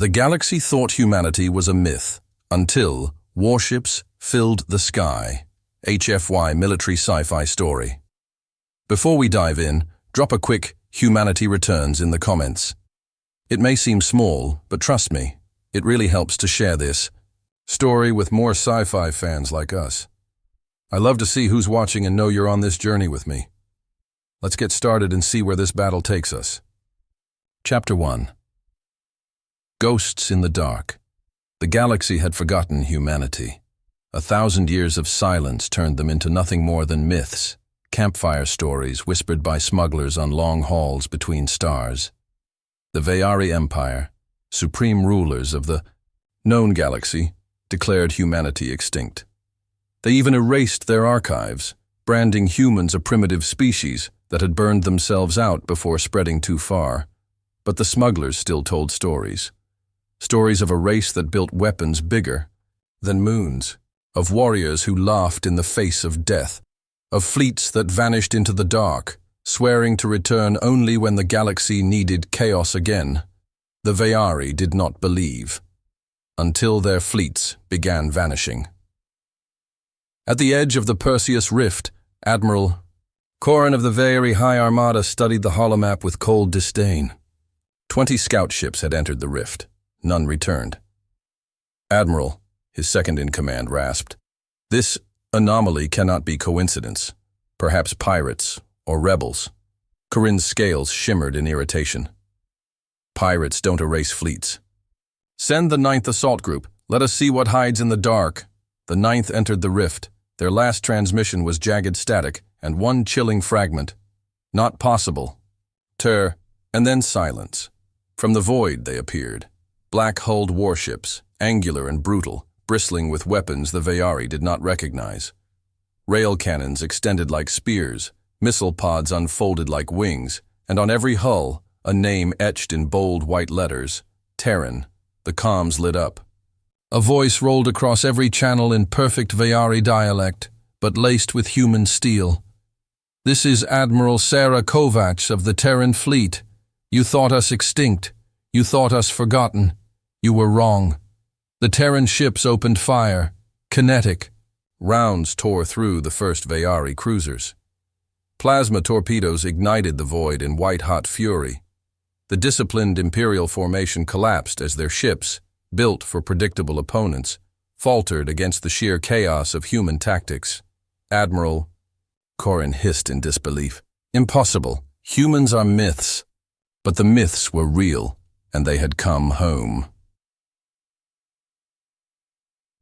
The galaxy thought humanity was a myth until warships filled the sky. HFY military sci-fi story. Before we dive in, drop a quick "Humanity Returns" in the comments. It may seem small, but trust me, it really helps to share this story with more sci-fi fans like us. I love to see who's watching and know you're on this journey with me. Let's get started and see where this battle takes us. Chapter 1. Ghosts in the dark. The galaxy had forgotten humanity. 1,000 years of silence turned them into nothing more than myths, campfire stories whispered by smugglers on long hauls between stars. The Veyari Empire, supreme rulers of the known galaxy, declared humanity extinct. They even erased their archives, branding humans a primitive species that had burned themselves out before spreading too far. But the smugglers still told stories. Stories of a race that built weapons bigger than moons, of warriors who laughed in the face of death, of fleets that vanished into the dark, swearing to return only when the galaxy needed chaos again. The Veyari did not believe, until their fleets began vanishing. At the edge of the Perseus Rift, Admiral Corin of the Veyari High Armada studied the holomap with cold disdain. 20 scout ships had entered the rift. None returned. "Admiral," his second-in-command rasped, "this anomaly cannot be coincidence. Perhaps pirates or rebels." Corin's scales shimmered in irritation. "Pirates don't erase fleets. Send the 9th Assault Group. Let us see what hides in the dark." The 9th entered the rift. Their last transmission was jagged static and one chilling fragment. "Not possible." And then silence. From the void they appeared. Black-hulled warships, angular and brutal, bristling with weapons the Veyari did not recognize. Rail cannons extended like spears, missile pods unfolded like wings, and on every hull, a name etched in bold white letters, Terran. The comms lit up. A voice rolled across every channel in perfect Veyari dialect, but laced with human steel. "This is Admiral Sarah Kovacs of the Terran fleet. You thought us extinct. You thought us forgotten. You were wrong. The Terran ships opened fire. Kinetic. Rounds tore through the first Veyari cruisers. Plasma torpedoes ignited the void in white-hot fury. The disciplined Imperial formation collapsed as their ships, built for predictable opponents, faltered against the sheer chaos of human tactics. "Admiral," Corin hissed in disbelief, "impossible. Humans are myths." But the myths were real, and they had come home.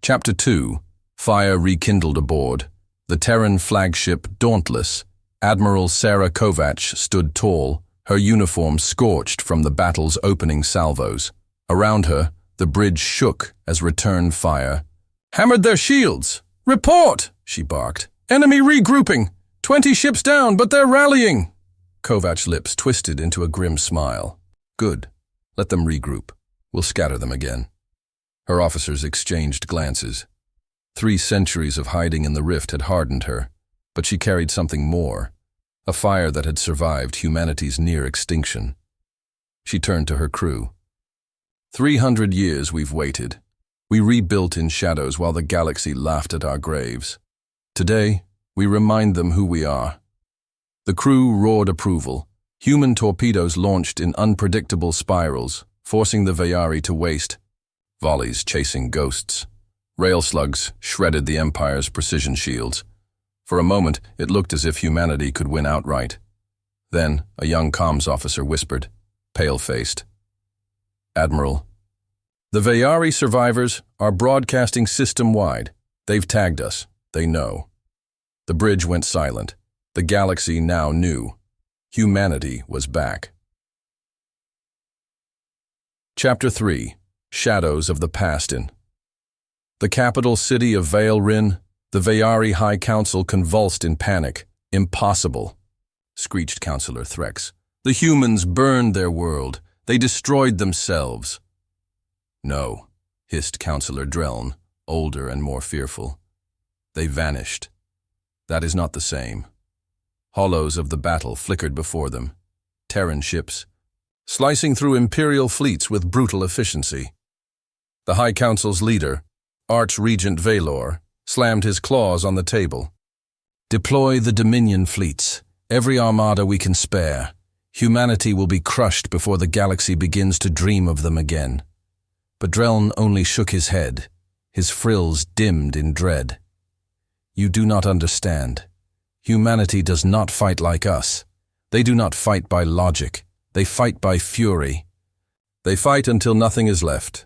Chapter 2. Fire rekindled aboard. The Terran flagship Dauntless. Admiral Sarah Kovacs stood tall, her uniform scorched from the battle's opening salvos. Around her, the bridge shook as return fire hammered their shields. "Report!" she barked. "Enemy regrouping! 20 ships down, but they're rallying!" Kovacs' lips twisted into a grim smile. "Good. Let them regroup. We'll scatter them again." Her officers exchanged glances. 3 centuries of hiding in the rift had hardened her, but she carried something more, a fire that had survived humanity's near extinction. She turned to her crew. 300 years we've waited. We rebuilt in shadows while the galaxy laughed at our graves. Today, we remind them who we are." The crew roared approval. Human torpedoes launched in unpredictable spirals, forcing the Veyari to waste. Volleys chasing ghosts. Rail slugs shredded the Empire's precision shields. For a moment, it looked as if humanity could win outright. Then, a young comms officer whispered, pale-faced, "Admiral, the Veyari survivors are broadcasting system-wide. They've tagged us. They know." The bridge went silent. The galaxy now knew. Humanity was back. Chapter 3. Shadows of the Past. In the capital city of Vale Rin, the Veyari High Council convulsed in panic. "Impossible," screeched Councillor Threx. "The humans burned their world. They destroyed themselves." "No," hissed Councillor Dreln, older and more fearful. "They vanished. That is not the same." Hollows of the battle flickered before them. Terran ships, slicing through Imperial fleets with brutal efficiency. The High Council's leader, Archregent Valor, slammed his claws on the table. Deploy the Dominion fleets, every armada we can spare. Humanity will be crushed before the galaxy begins to dream of them again. But Dreln only shook his head, his frills dimmed in dread. You do not understand. Humanity does not fight like us. They do not fight by logic. They fight by fury. They fight until nothing is left,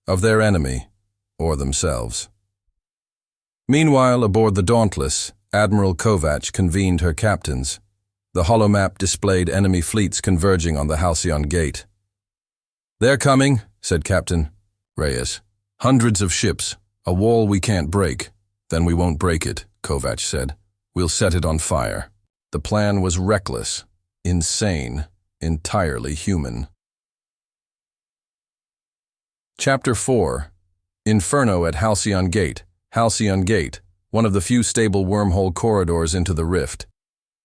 of their enemy or themselves. Meanwhile, aboard the Dauntless, Admiral Kovac convened her captains. The holomap displayed enemy fleets converging on the Halcyon Gate. They're coming, said Captain Reyes. Hundreds of ships, a wall we can't break. Then we won't break it, Kovac said. We'll set it on fire. The plan was reckless, insane, entirely human. Chapter 4. Inferno at Halcyon Gate. Halcyon Gate, one of the few stable wormhole corridors into the rift.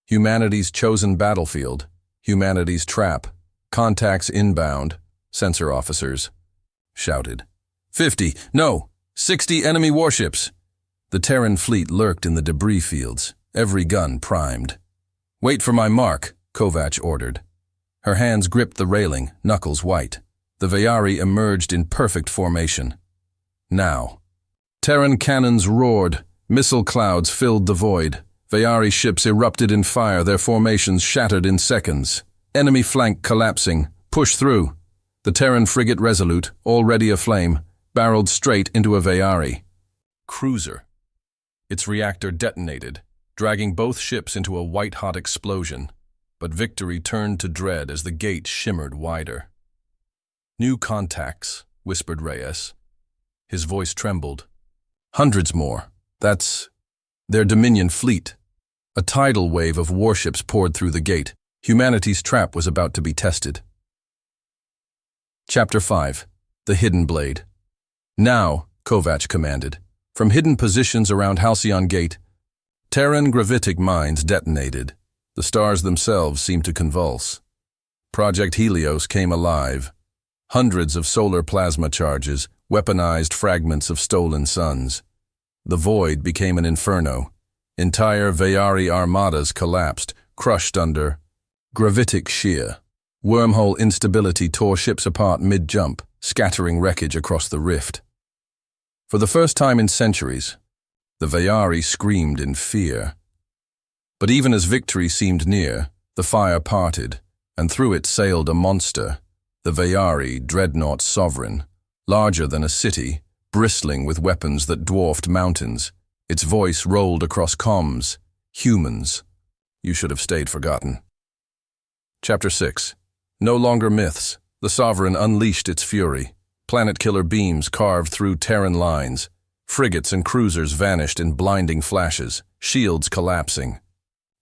Humanity's chosen battlefield. Humanity's trap. Contacts inbound. Sensor officers shouted. 50, no, 60 enemy warships. The Terran fleet lurked in the debris fields, every gun primed. Wait for my mark, Kovac ordered. Her hands gripped the railing, knuckles white. The Veyari emerged in perfect formation. Now. Terran cannons roared. Missile clouds filled the void. Veyari ships erupted in fire, their formations shattered in seconds. Enemy flank collapsing. Push through. The Terran frigate Resolute, already aflame, barreled straight into a Veyari cruiser. Its reactor detonated, dragging both ships into a white-hot explosion. But victory turned to dread as the gate shimmered wider. New contacts, whispered Reyes. His voice trembled. Hundreds more. That's their Dominion fleet. A tidal wave of warships poured through the gate. Humanity's trap was about to be tested. Chapter 5. The Hidden Blade. Now, Kovac commanded. From hidden positions around Halcyon Gate, Terran gravitic mines detonated. The stars themselves seemed to convulse. Project Helios came alive. Hundreds of solar plasma charges, weaponized fragments of stolen suns. The void became an inferno. Entire Veyari armadas collapsed, crushed under gravitic shear. Wormhole instability tore ships apart mid-jump, scattering wreckage across the rift. For the first time in centuries, the Veyari screamed in fear. But even as victory seemed near, the fire parted, and through it sailed a monster, the Veyari dreadnought sovereign, larger than a city, bristling with weapons that dwarfed mountains. Its voice rolled across comms. Humans. You should have stayed forgotten. Chapter 6. No longer myths. The Sovereign unleashed its fury. Planet-killer beams carved through Terran lines. Frigates and cruisers vanished in blinding flashes, shields collapsing.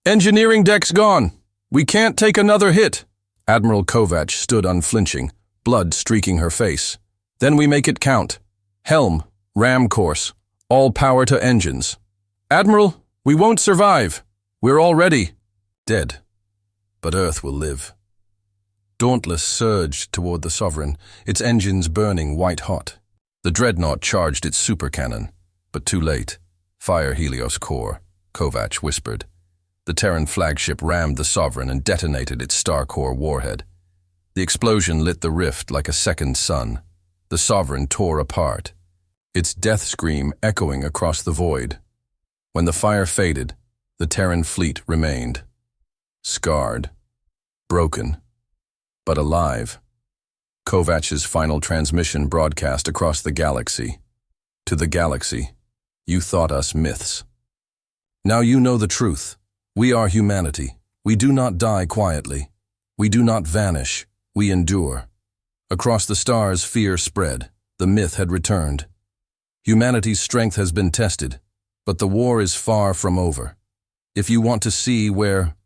Engineering deck's gone. We can't take another hit. Admiral Kovac stood unflinching, blood streaking her face. Then we make it count. Helm, ram course, all power to engines. Admiral, we won't survive. We're already dead. But Earth will live. Dauntless surged toward the Sovereign, its engines burning white-hot. The dreadnought charged its supercannon, but too late. Fire Helios core, Kovac whispered. The Terran flagship rammed the Sovereign and detonated its star core warhead. The explosion lit the rift like a second sun. The Sovereign tore apart, its death scream echoing across the void. When the fire faded, the Terran fleet remained. Scarred, broken, but alive. Kovac's final transmission broadcast across the galaxy. To the galaxy, you thought us myths. Now you know the truth. We are humanity. We do not die quietly. We do not vanish. We endure. Across the stars, fear spread. The myth had returned. Humanity's strength has been tested, but the war is far from over. If you want to see where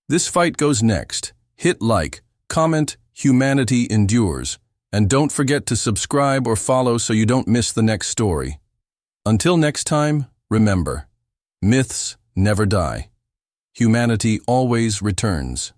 this fight goes next, hit like, comment, Humanity Endures, and don't forget to subscribe or follow so you don't miss the next story. Until next time, remember, myths never die. Humanity always returns.